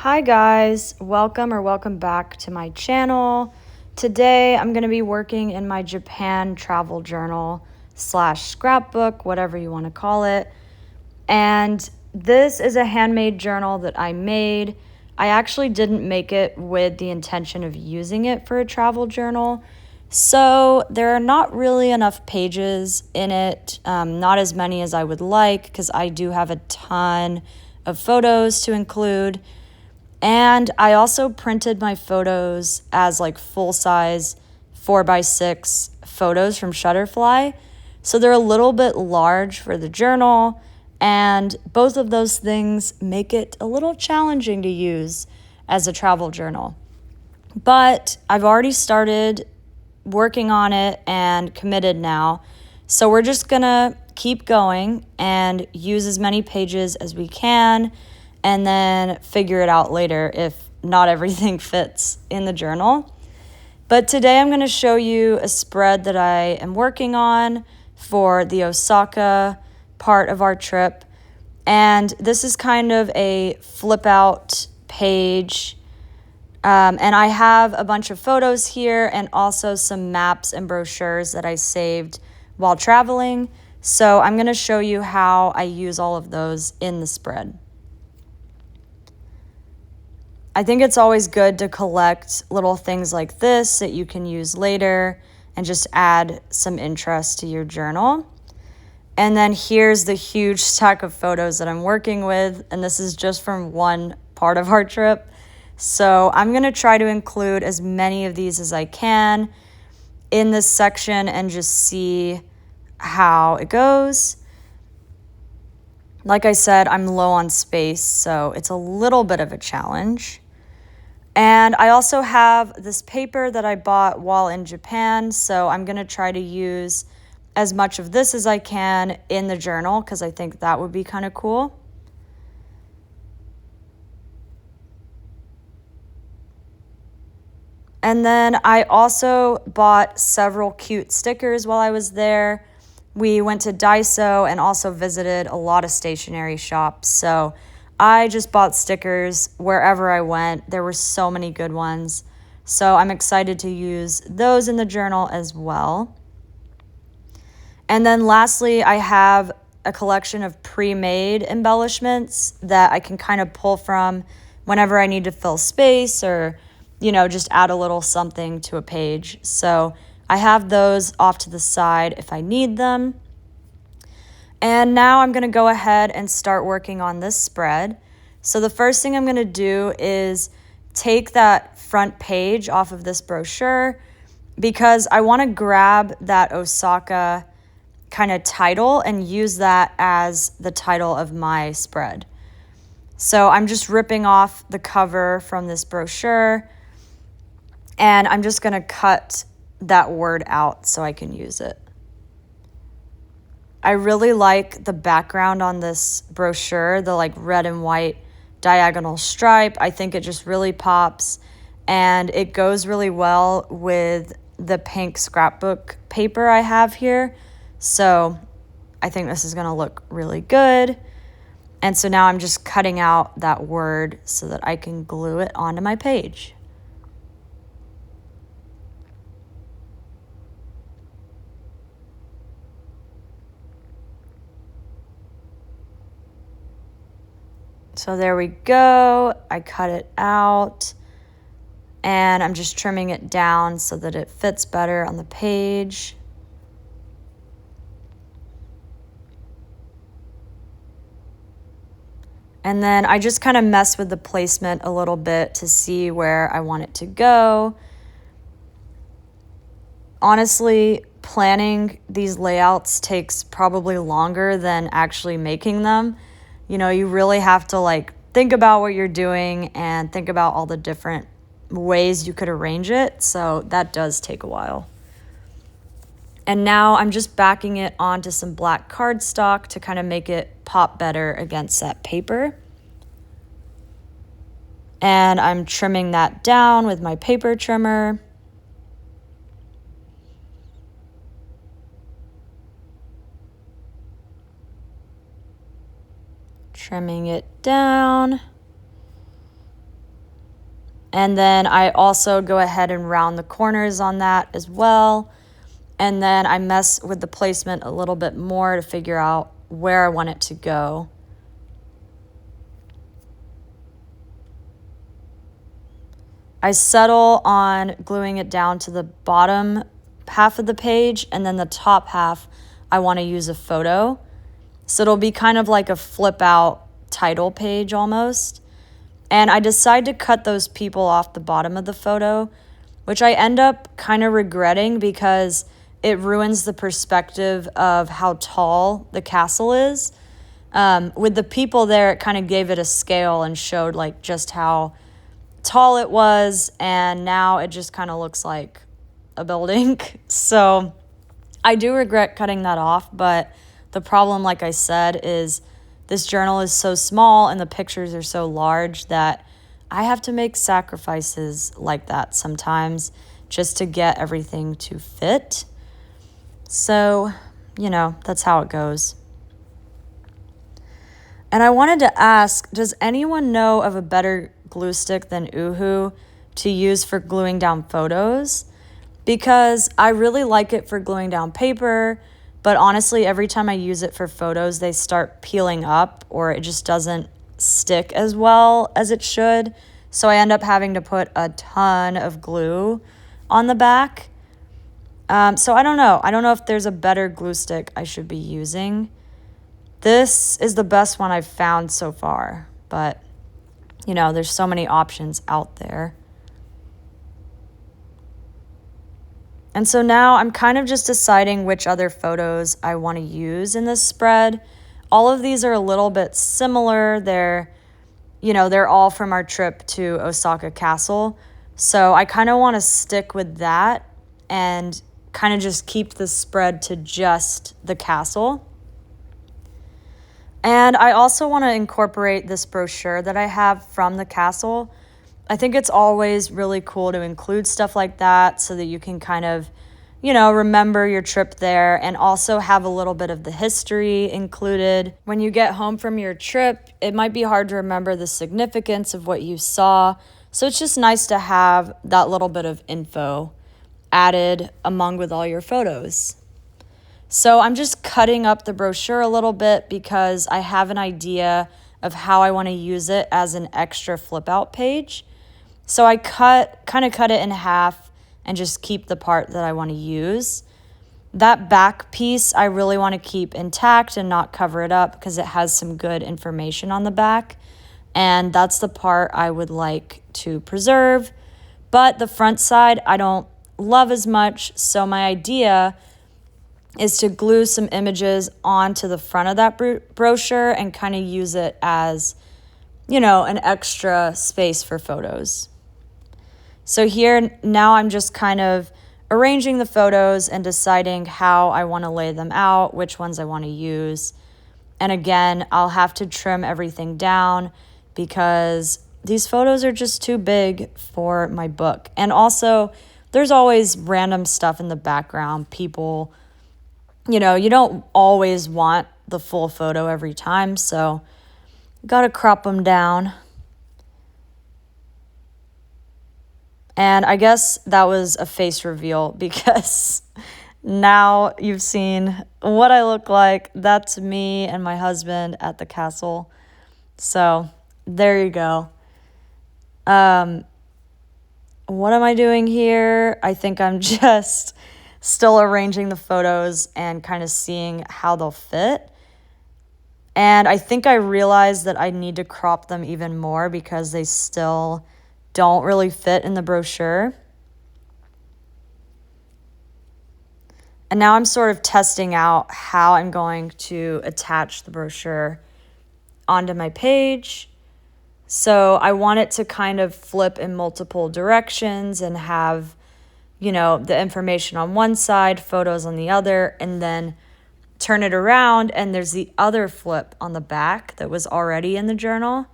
Hi guys, welcome back to my channel. Today I'm going to be working in my Japan travel journal / scrapbook, whatever you want to call it. And this is a handmade journal that I made. I actually didn't make it with the intention of using it for a travel journal. So there are not really enough pages in it, not as many as I would like because I do have a ton of photos to include. And I also printed my photos as like full-size 4x6 photos from Shutterfly. So they're a little bit large for the journal, and both of those things make it a little challenging to use as a travel journal. But I've already started working on it and committed now. So we're just gonna keep going and use as many pages as we can and then figure it out later if not everything fits in the journal. But today I'm gonna show you a spread that I am working on for the Osaka part of our trip. And this is kind of a flip out page. And I have a bunch of photos here and also some maps and brochures that I saved while traveling. So I'm going to show you how I use all of those in the spread. I think it's always good to collect little things like this that you can use later and just add some interest to your journal. And then here's the huge stack of photos that I'm working with, and this is just from one part of our trip. So I'm going to try to include as many of these as I can in this section and just see how it goes. Like I said, I'm low on space, so it's a little bit of a challenge. And I also have this paper that I bought while in Japan, so I'm going to try to use as much of this as I can in the journal because I think that would be kind of cool. And then I also bought several cute stickers while I was there. We went to Daiso and also visited a lot of stationery shops. So I just bought stickers wherever I went. There were so many good ones. So I'm excited to use those in the journal as well. And then lastly, I have a collection of pre-made embellishments that I can kind of pull from whenever I need to fill space or just add a little something to a page. So I have those off to the side if I need them. And now I'm going to go ahead and start working on this spread. So the first thing I'm going to do is take that front page off of this brochure because I want to grab that Osaka kind of title and use that as the title of my spread. So I'm just ripping off the cover from this brochure, and I'm just going to cut that word out so I can use it. I really like the background on this brochure, the like red and white diagonal stripe. I think it just really pops, and it goes really well with the pink scrapbook paper I have here. So I think this is going to look really good. And so now I'm just cutting out that word so that I can glue it onto my page. So there we go. I cut it out and I'm just trimming it down so that it fits better on the page. And then I just kind of mess with the placement a little bit to see where I want it to go. Honestly, planning these layouts takes probably longer than actually making them. You really have to think about what you're doing and think about all the different ways you could arrange it. So that does take a while. And now I'm just backing it onto some black cardstock to kind of make it pop better against that paper. And I'm trimming that down with my paper trimmer. Trimming it down. And then I also go ahead and round the corners on that as well. And then I mess with the placement a little bit more to figure out where I want it to go. I settle on gluing it down to the bottom half of the page, and then the top half, I want to use a photo. So it'll be kind of like a flip out title page almost. And I decide to cut those people off the bottom of the photo, which I end up kind of regretting because it ruins the perspective of how tall the castle is. With the people there, it kind of gave it a scale and showed like just how tall it was, and now it just kind of looks like a building. So I do regret cutting that off, but the problem, like I said, is this journal is so small and the pictures are so large that I have to make sacrifices like that sometimes just to get everything to fit. So, that's how it goes. And I wanted to ask, does anyone know of a better glue stick than Uhu to use for gluing down photos? Because I really like it for gluing down paper, but honestly, every time I use it for photos, they start peeling up or it just doesn't stick as well as it should. So I end up having to put a ton of glue on the back. So I don't know. I don't know if there's a better glue stick I should be using. This is the best one I've found so far, but there's so many options out there. And so now I'm kind of just deciding which other photos I want to use in this spread. All of these are a little bit similar. They're all from our trip to Osaka Castle. So I kind of want to stick with that and kind of just keep the spread to just the castle. And I also want to incorporate this brochure that I have from the castle. I think it's always really cool to include stuff like that so that you can kind of, remember your trip there and also have a little bit of the history included. When you get home from your trip, it might be hard to remember the significance of what you saw. So it's just nice to have that little bit of info added among with all your photos. So I'm just cutting up the brochure a little bit because I have an idea of how I want to use it as an extra flip out page. So I kind of cut it in half and just keep the part that I want to use. That back piece I really want to keep intact and not cover it up because it has some good information on the back. And that's the part I would like to preserve. But the front side I don't love as much. So my idea is to glue some images onto the front of that brochure and kind of use it as, an extra space for photos. So here now I'm just kind of arranging the photos and deciding how I want to lay them out, which ones I want to use. And again, I'll have to trim everything down because these photos are just too big for my book. And also, there's always random stuff in the background. People, you don't always want the full photo every time, so gotta crop them down. And I guess that was a face reveal because now you've seen what I look like. That's me and my husband at the castle. So there you go. What am I doing here? I think I'm just still arranging the photos and kind of seeing how they'll fit. And I think I realized that I need to crop them even more because they still don't really fit in the brochure. And now I'm sort of testing out how I'm going to attach the brochure onto my page. So I want it to kind of flip in multiple directions and have, the information on one side, photos on the other, and then turn it around and there's the other flip on the back that was already in the journal.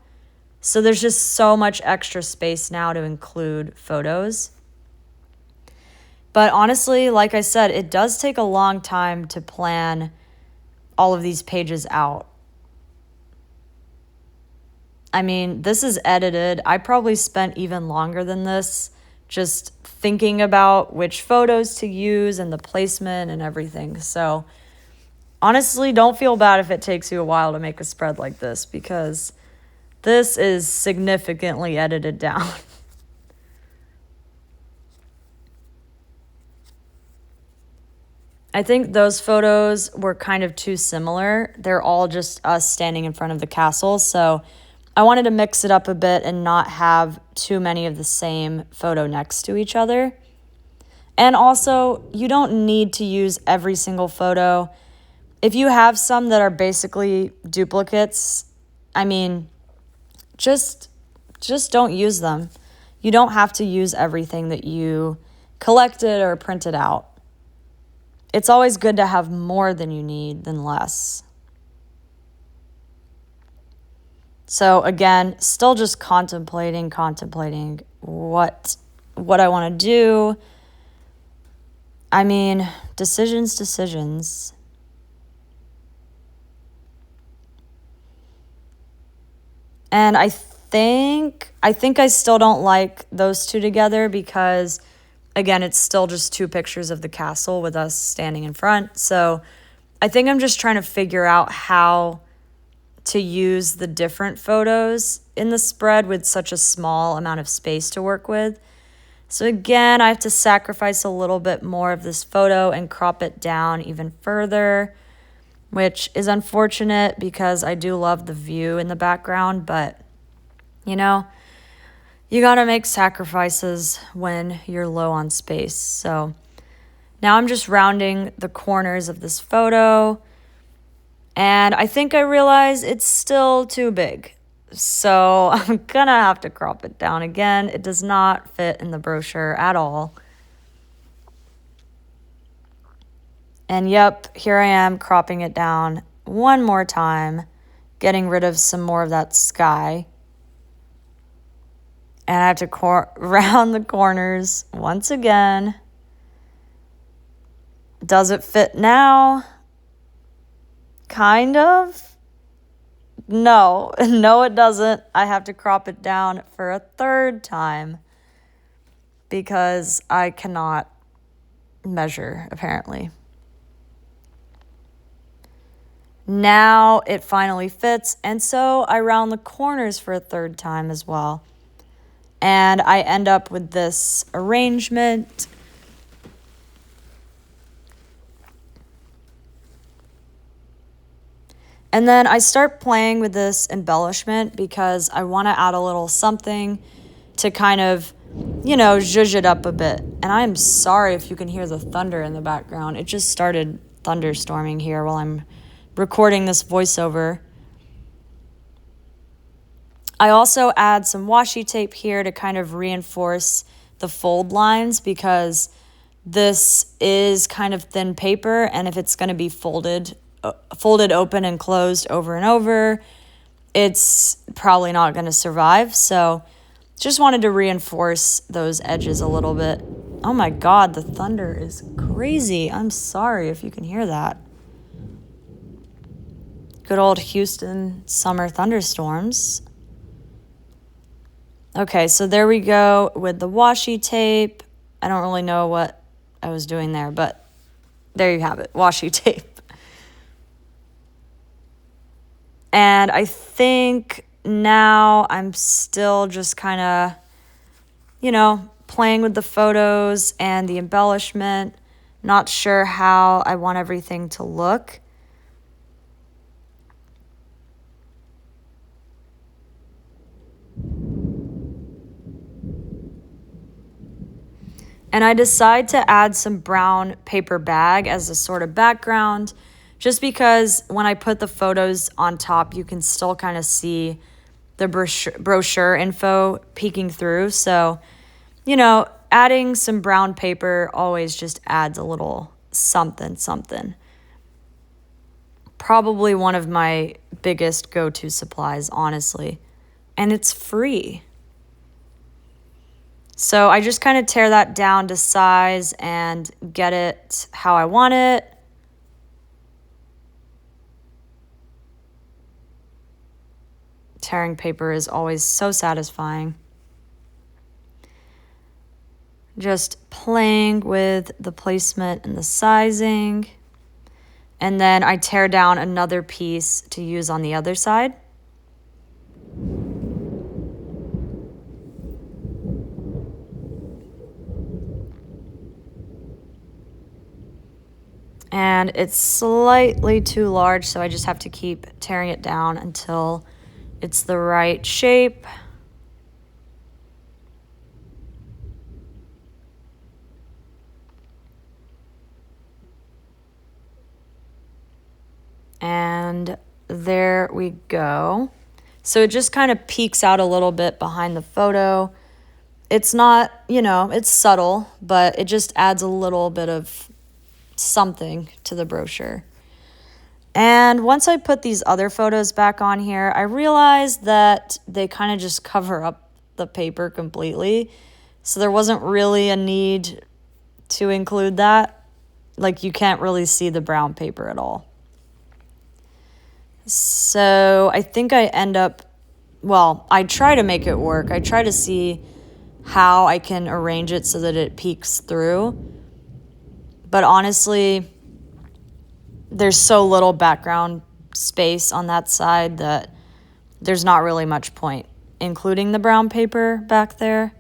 So there's just so much extra space now to include photos. But honestly, like I said, it does take a long time to plan all of these pages out. I mean, this is edited. I probably spent even longer than this just thinking about which photos to use and the placement and everything. So honestly, don't feel bad if it takes you a while to make a spread like this, because this is significantly edited down. I think those photos were kind of too similar. They're all just us standing in front of the castle. So I wanted to mix it up a bit and not have too many of the same photo next to each other. And also, you don't need to use every single photo. If you have some that are basically duplicates, I mean, just don't use them. You don't have to use everything that you collected or printed out. It's always good to have more than you need than less. So again, still just contemplating what I want to do. I mean, decisions. And I think I still don't like those two together because, again, it's still just two pictures of the castle with us standing in front. So I think I'm just trying to figure out how to use the different photos in the spread with such a small amount of space to work with. So again, I have to sacrifice a little bit more of this photo and crop it down even further, which is unfortunate because I do love the view in the background, but you know, you gotta make sacrifices when you're low on space. So now I'm just rounding the corners of this photo, and I think I realize it's still too big. So I'm gonna have to crop it down again. It does not fit in the brochure at all. And yep, here I am cropping it down one more time, getting rid of some more of that sky. And I have to round the corners once again. Does it fit now? Kind of. No, it doesn't. I have to crop it down for a third time because I cannot measure, apparently. Now it finally fits, and so I round the corners for a third time as well. And I end up with this arrangement. And then I start playing with this embellishment because I want to add a little something to kind of, zhuzh it up a bit. And I'm sorry if you can hear the thunder in the background. It just started thunderstorming here while I'm recording this voiceover. I also add some washi tape here to kind of reinforce the fold lines because this is kind of thin paper, and if it's going to be folded open and closed over and over, it's probably not going to survive. So just wanted to reinforce those edges a little bit. Oh my God, the thunder is crazy. I'm sorry if you can hear that. Good old Houston summer thunderstorms. Okay, so there we go with the washi tape. I don't really know what I was doing there, but there you have it, washi tape. And I think now I'm still just kind of, playing with the photos and the embellishment, not sure how I want everything to look. And I decide to add some brown paper bag as a sort of background, just because when I put the photos on top, you can still kind of see the brochure info peeking through. So, adding some brown paper always just adds a little something. Probably one of my biggest go-to supplies, honestly. And it's free. So I just kind of tear that down to size and get it how I want it. Tearing paper is always so satisfying. Just playing with the placement and the sizing. And then I tear down another piece to use on the other side. And it's slightly too large, so I just have to keep tearing it down until it's the right shape. And there we go. So it just kind of peeks out a little bit behind the photo. It's not, it's subtle, but it just adds a little bit of something to the brochure. And once I put these other photos back on here, I realized that they kind of just cover up the paper completely. So there wasn't really a need to include that. Like, you can't really see the brown paper at all. So I think I I try to make it work. I try to see how I can arrange it so that it peeks through. But honestly, there's so little background space on that side that there's not really much point including the brown paper back there.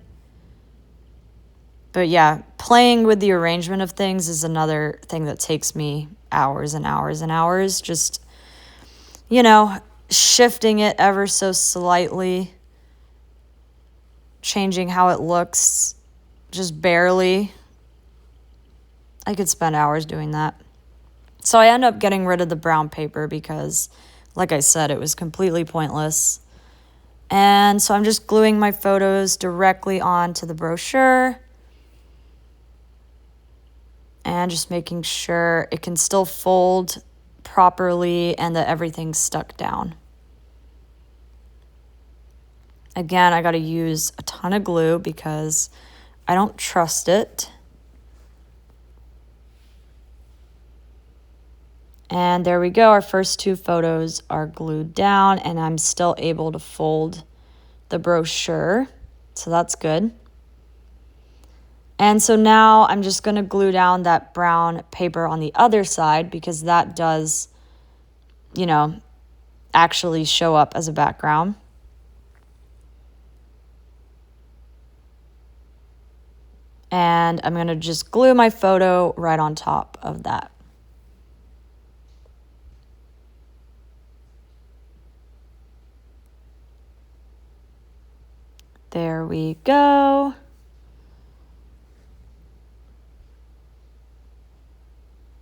But yeah, playing with the arrangement of things is another thing that takes me hours and hours and hours. Just, shifting it ever so slightly, changing how it looks, just barely. I could spend hours doing that. So I end up getting rid of the brown paper because, like I said, it was completely pointless. And so I'm just gluing my photos directly onto the brochure and just making sure it can still fold properly and that everything's stuck down. Again, I got to use a ton of glue because I don't trust it. And there we go. Our first two photos are glued down and I'm still able to fold the brochure. So that's good. And so now I'm just going to glue down that brown paper on the other side because that does, actually show up as a background. And I'm going to just glue my photo right on top of that. There we go.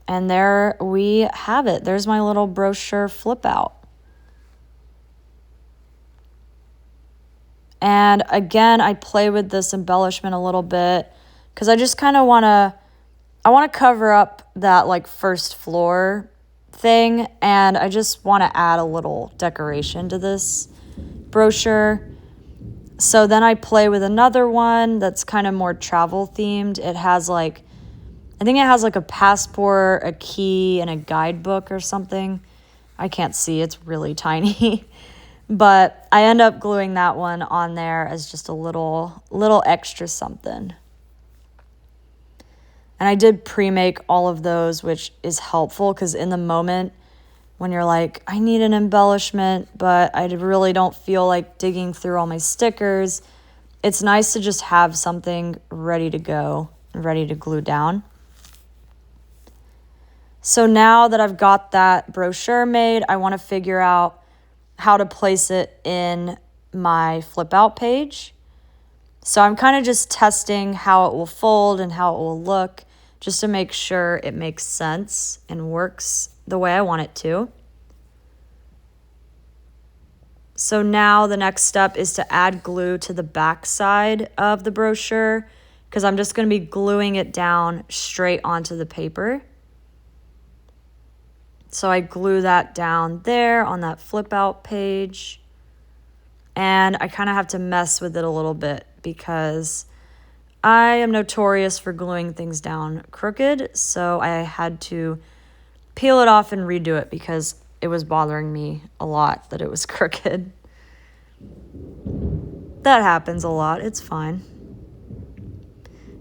And there we have it. There's my little brochure flip out. And again, I play with this embellishment a little bit because I just kind of want to cover up that first floor thing. And I just want to add a little decoration to this brochure. So then I play with another one that's kind of more travel themed. It has I think it has a passport, a key, and a guidebook or something. I can't see, it's really tiny. But I end up gluing that one on there as just a little extra something. And I did pre-make all of those, which is helpful because in the moment when you're like, I need an embellishment, but I really don't feel like digging through all my stickers, it's nice to just have something ready to go, ready to glue down. So now that I've got that brochure made, I want to figure out how to place it in my flip out page. So I'm kind of just testing how it will fold and how it will look just to make sure it makes sense and works the way I want it to. So now the next step is to add glue to the back side of the brochure because I'm just going to be gluing it down straight onto the paper. So I glue that down there on that flip out page. And I kind of have to mess with it a little bit because I am notorious for gluing things down crooked. So I had to peel it off and redo it because it was bothering me a lot that it was crooked. That happens a lot. It's fine.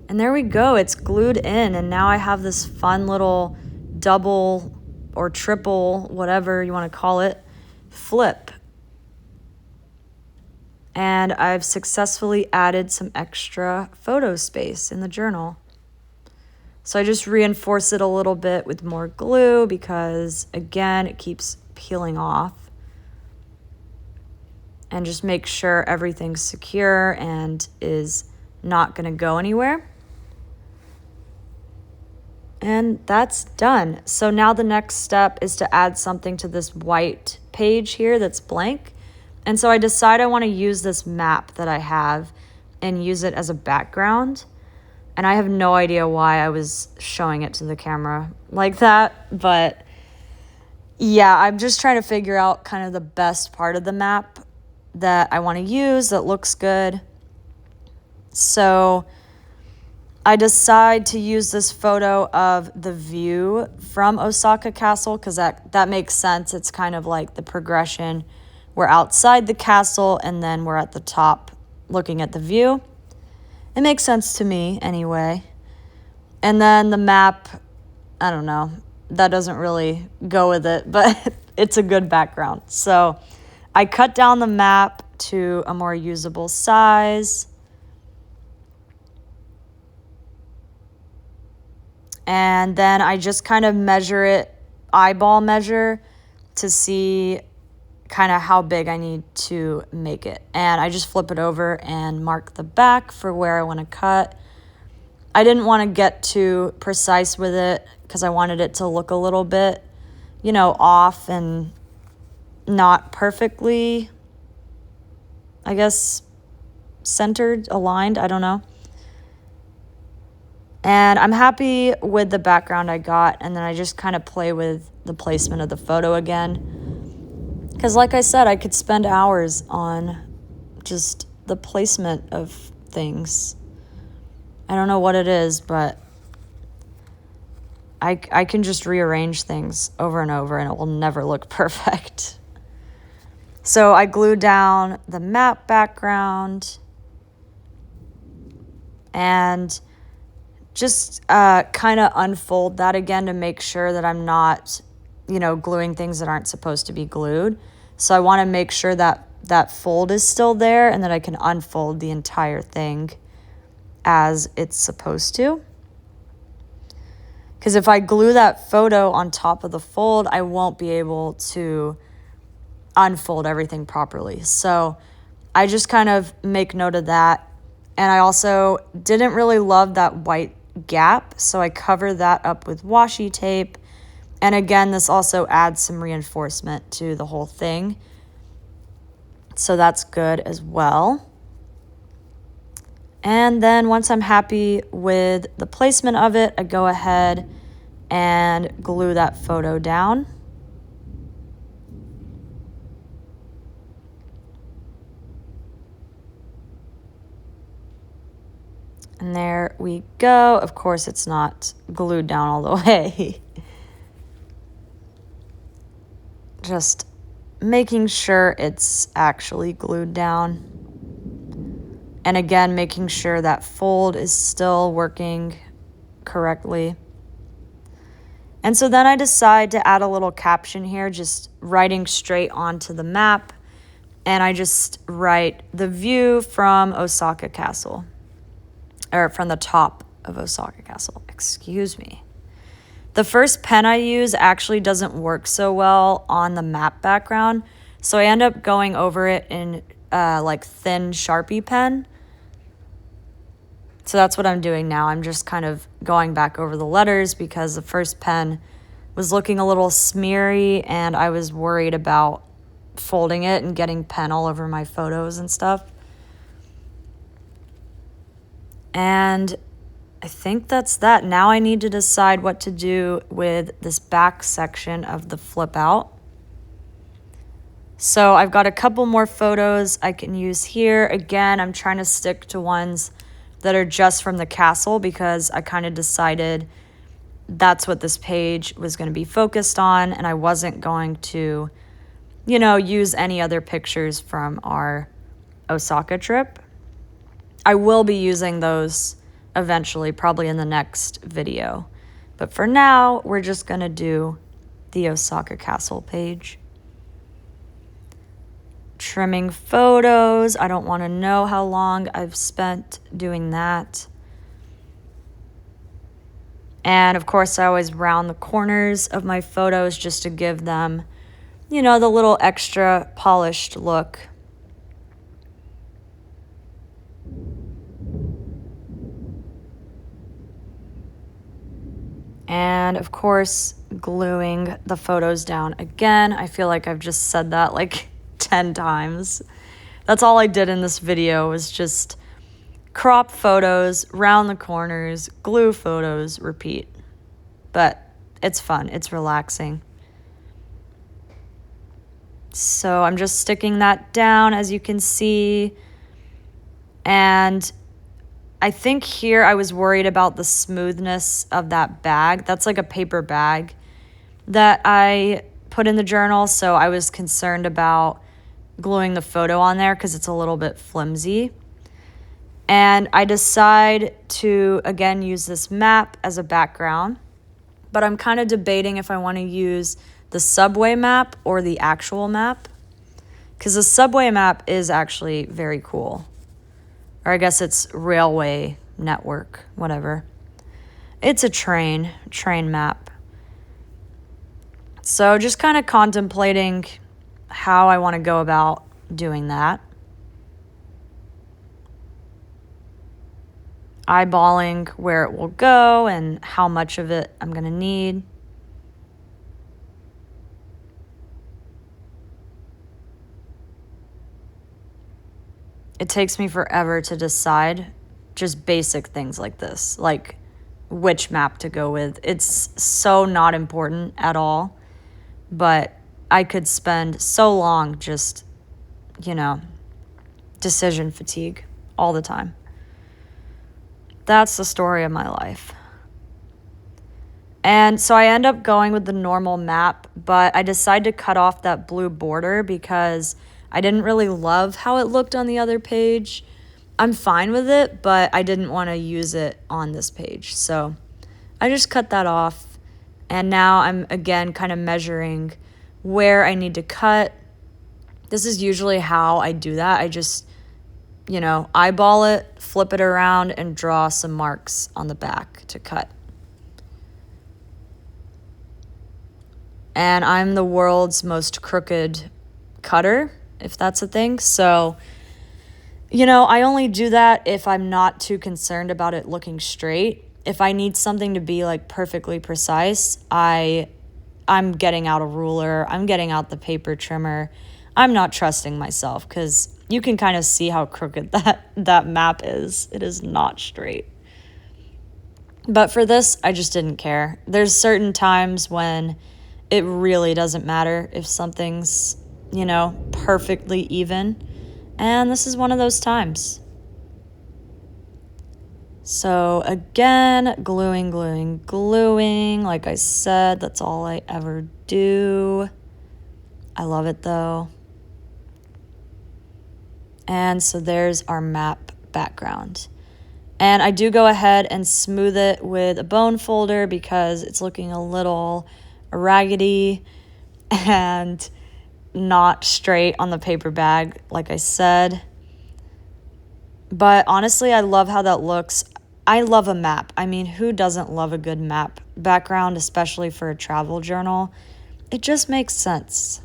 And there we go. It's glued in. And now I have this fun little double or triple, whatever you want to call it, flip. And I've successfully added some extra photo space in the journal. So I just reinforce it a little bit with more glue because, again, it keeps peeling off. And just make sure everything's secure and is not going to go anywhere. And that's done. So now the next step is to add something to this white page here that's blank. And so I decide I want to use this map that I have and use it as a background. And I have no idea why I was showing it to the camera like that. But yeah, I'm just trying to figure out kind of the best part of the map that I want to use that looks good. So I decide to use this photo of the view from Osaka Castle because that makes sense. It's kind of like the progression. We're outside the castle and then we're at the top looking at the view. It makes sense to me anyway. And then the map, I don't know, that doesn't really go with it, but it's a good background. So I cut down the map to a more usable size. And then I just kind of measure it, eyeball measure, to see kind of how big I need to make it. And I just flip it over and mark the back for where I want to cut. I didn't want to get too precise with it because I wanted it to look a little bit, off and not perfectly, I guess, centered, aligned. I don't know. And I'm happy with the background I got. And then I just kind of play with the placement of the photo again. Because like I said, I could spend hours on just the placement of things. I don't know what it is, but I can just rearrange things over and over and it will never look perfect. So I glued down the map background and just kind of unfold that again to make sure that I'm not, gluing things that aren't supposed to be glued. So I want to make sure that that fold is still there and that I can unfold the entire thing as it's supposed to. Because if I glue that photo on top of the fold, I won't be able to unfold everything properly. So I just kind of make note of that. And I also didn't really love that white gap, so I cover that up with washi tape. And again, this also adds some reinforcement to the whole thing. So that's good as well. And then once I'm happy with the placement of it, I go ahead and glue that photo down. And there we go. Of course, it's not glued down all the way. Just making sure it's actually glued down. And again, making sure that fold is still working correctly. And so then I decide to add a little caption here, just writing straight onto the map. And I just write the view from Osaka Castle. Or from the top of Osaka Castle, excuse me. The first pen I use actually doesn't work so well on the map background. So I end up going over it in like thin Sharpie pen. So that's what I'm doing now. I'm just kind of going back over the letters because the first pen was looking a little smeary and I was worried about folding it and getting pen all over my photos and stuff. And I think that's that. Now I need to decide what to do with this back section of the flip out. So I've got a couple more photos I can use here. Again, I'm trying to stick to ones that are just from the castle because I kind of decided that's what this page was going to be focused on, and I wasn't going to, use any other pictures from our Osaka trip. I will be using those eventually, probably in the next video. But for now, we're just going to do the Osaka Castle page. Trimming photos. I don't want to know how long I've spent doing that. And of course, I always round the corners of my photos just to give them, you know, the little extra polished look. And of course, gluing the photos down again. I feel like I've just said that like 10 times. That's all I did in this video, was just crop photos, round the corners, glue photos, repeat. But it's fun, it's relaxing. So I'm just sticking that down, as you can see. And I think here I was worried about the smoothness of that bag. That's like a paper bag that I put in the journal, so I was concerned about gluing the photo on there because it's a little bit flimsy. And I decide to, again, use this map as a background, but I'm kind of debating if I want to use the subway map or the actual map, because the subway map is actually very cool. Or I guess it's railway network, whatever. It's a train map. So just kind of contemplating how I want to go about doing that. Eyeballing where it will go and how much of it I'm going to need. It takes me forever to decide just basic things like this, like which map to go with. It's so not important at all, but I could spend so long just, you know, decision fatigue all the time. That's the story of my life. And so I end up going with the normal map, but I decide to cut off that blue border because I didn't really love how it looked on the other page. I'm fine with it, but I didn't want to use it on this page. So I just cut that off. And now I'm, again, kind of measuring where I need to cut. This is usually how I do that. I just, you know, eyeball it, flip it around, and draw some marks on the back to cut. And I'm the world's most crooked cutter, if that's a thing. So, you know, I only do that if I'm not too concerned about it looking straight. If I need something to be like perfectly precise, I'm getting out a ruler, I'm getting out the paper trimmer. I'm not trusting myself because you can kind of see how crooked that map is. It is not straight. But for this, I just didn't care. There's certain times when it really doesn't matter if something's, you know, perfectly even. And this is one of those times. So again, gluing. Like I said, that's all I ever do. I love it though. And so there's our map background. And I do go ahead and smooth it with a bone folder because it's looking a little raggedy and not straight on the paper bag, like I said. But honestly, I love how that looks. I love a map. I mean, who doesn't love a good map background, especially for a travel journal? It just makes sense.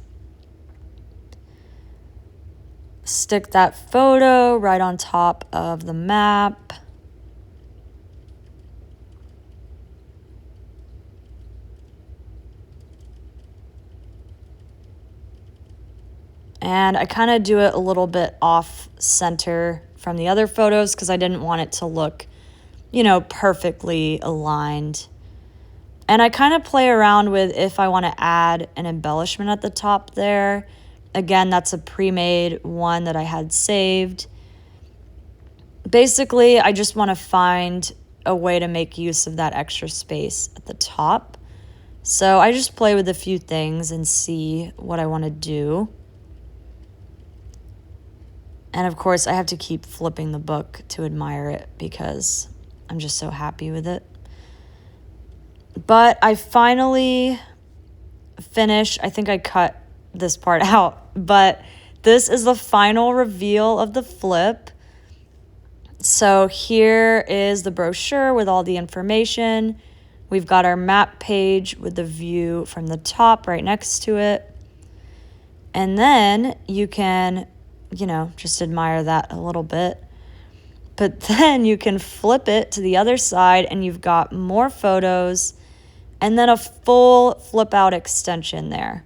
Stick that photo right on top of the map. And I kind of do it a little bit off center from the other photos because I didn't want it to look, you know, perfectly aligned. And I kind of play around with if I want to add an embellishment at the top there. Again, that's a pre-made one that I had saved. Basically, I just want to find a way to make use of that extra space at the top. So I just play with a few things and see what I want to do. And of course, I have to keep flipping the book to admire it because I'm just so happy with it. But I finally finished. I think I cut this part out, but this is the final reveal of the flip. So here is the brochure with all the information. We've got our map page with the view from the top right next to it. And then you can, just admire that a little bit. But then you can flip it to the other side and you've got more photos and then a full flip out extension there.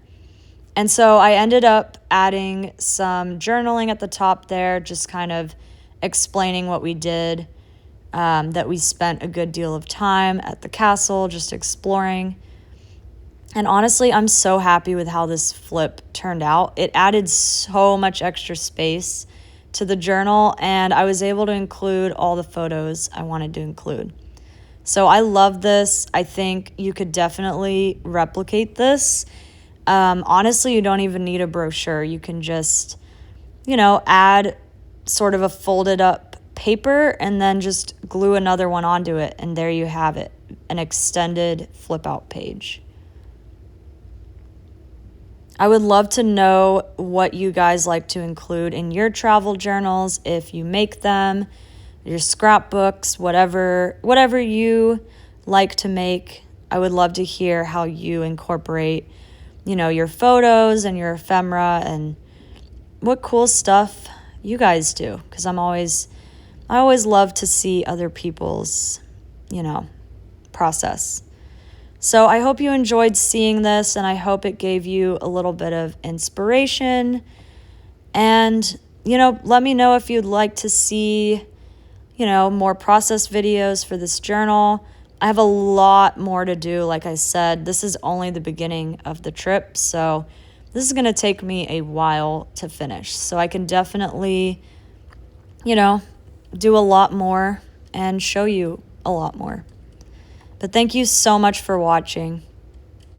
And so I ended up adding some journaling at the top there, just kind of explaining what we did, that we spent a good deal of time at the castle just exploring. And honestly, I'm so happy with how this flip turned out. It added so much extra space to the journal, and I was able to include all the photos I wanted to include. So I love this. I think you could definitely replicate this. Honestly, you don't even need a brochure. You can just, add sort of a folded up paper and then just glue another one onto it. And there you have it, an extended flip out page. I would love to know what you guys like to include in your travel journals, if you make them, your scrapbooks, whatever you like to make. I would love to hear how you incorporate, your photos and your ephemera and what cool stuff you guys do, because I always love to see other people's, process. So I hope you enjoyed seeing this, and I hope it gave you a little bit of inspiration. And, let me know if you'd like to see, more process videos for this journal. I have a lot more to do. Like I said, this is only the beginning of the trip, so this is going to take me a while to finish. So I can definitely, do a lot more and show you a lot more. But thank you so much for watching.